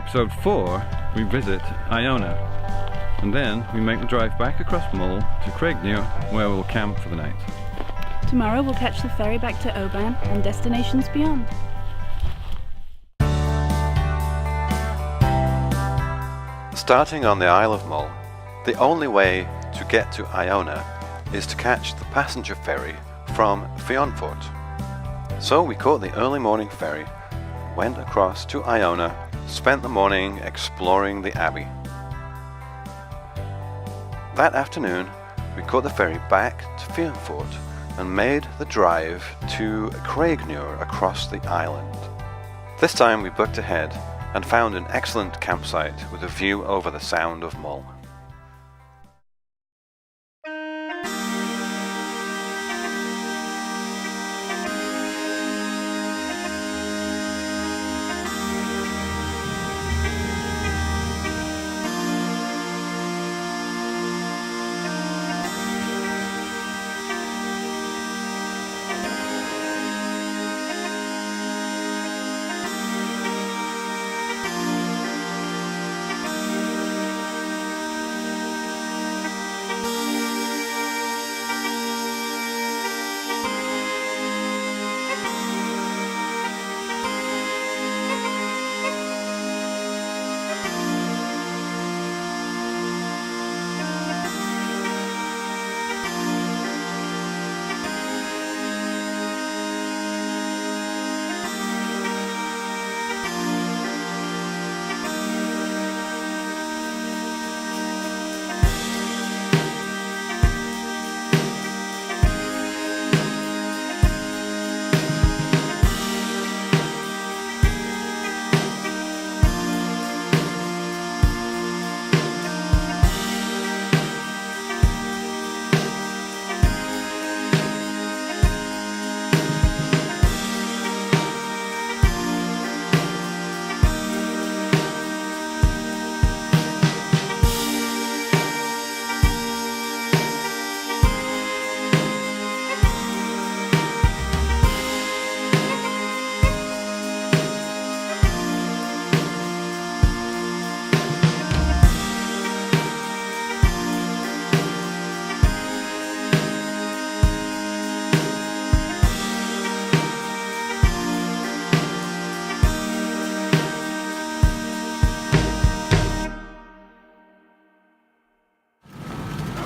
episode 4, we visit Iona, and then we make the drive back across Mull to Craignew, where we'll camp for the night. Tomorrow we'll catch the ferry back to Oban and destinations beyond. Starting on the Isle of Mull, the only way to get to Iona is to catch the passenger ferry from Fionfort. So we caught the early morning ferry, went across to Iona, spent the morning exploring the abbey. That afternoon, we caught the ferry back to Fionfort and made the drive to Craignew across the island. This time we booked ahead and found an excellent campsite with a view over the Sound of Mull.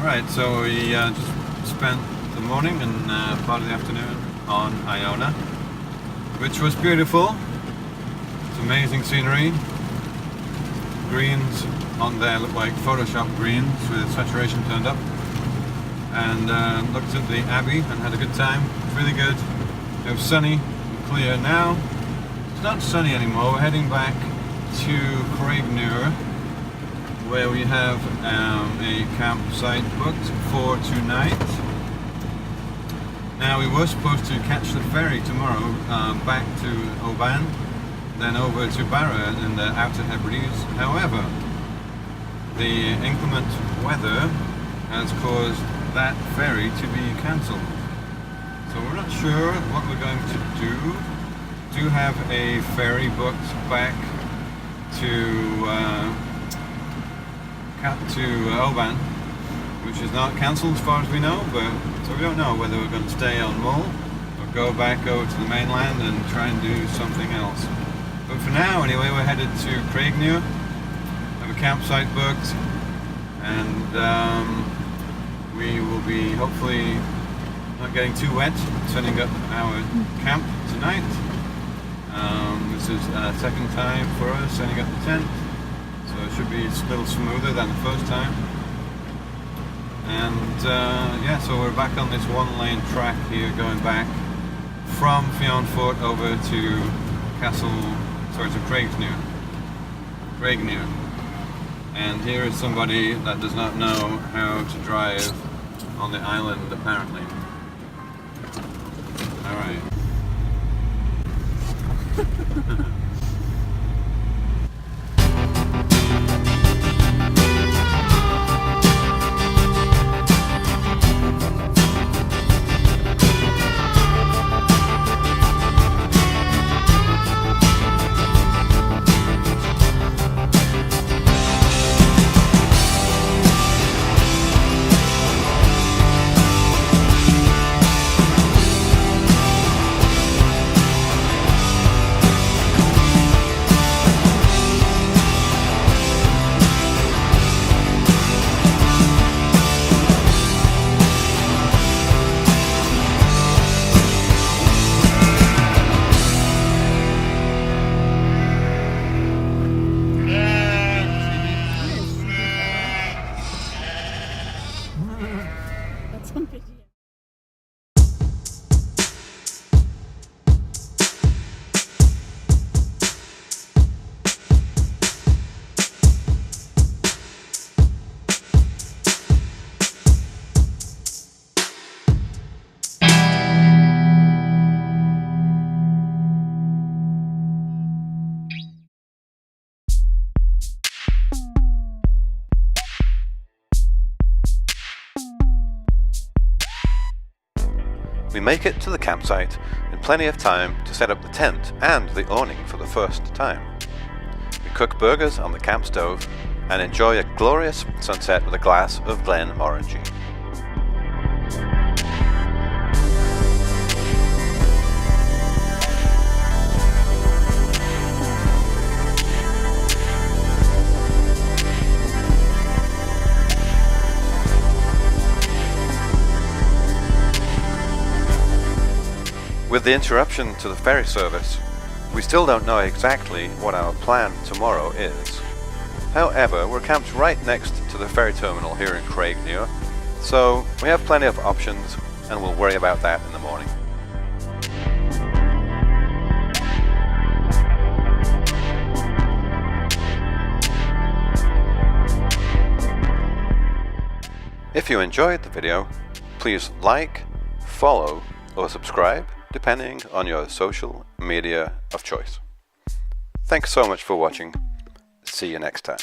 Alright, so we just spent the morning and part of the afternoon on Iona, which was beautiful. It's amazing scenery. Greens on there look like Photoshop greens with saturation turned up. And looked at the Abbey and had a good time. It's really good. It was sunny and clear now. It's not sunny anymore. We're heading back to Craignew, where we have a campsite booked for tonight. Now we were supposed to catch the ferry tomorrow back to Oban, then over to Barra in the Outer Hebrides. However, the inclement weather has caused that ferry to be cancelled. So we're not sure what we're going to do. Do have a ferry booked back to Oban, which is not cancelled as far as we know, but so we don't know whether we're going to stay on Mull or go back over to the mainland and try and do something else. But for now anyway, we're headed to Craignew, have a campsite booked, and we will be hopefully not getting too wet setting up our camp tonight. This is a second time for us setting up the tent, so it should be a little smoother than the first time. And yeah, so we're back on this one-lane track here, going back from Fionfort over to Craignew. And here is somebody that does not know how to drive on the island, apparently. Alright. We make it to the campsite in plenty of time to set up the tent and the awning for the first time. We cook burgers on the camp stove and enjoy a glorious sunset with a glass of Glenmorangie. With the interruption to the ferry service, we still don't know exactly what our plan tomorrow is. However, we're camped right next to the ferry terminal here in Craigniur, so we have plenty of options and we'll worry about that in the morning. If you enjoyed the video, please like, follow, or subscribe, depending on your social media of choice. Thanks so much for watching. See you next time.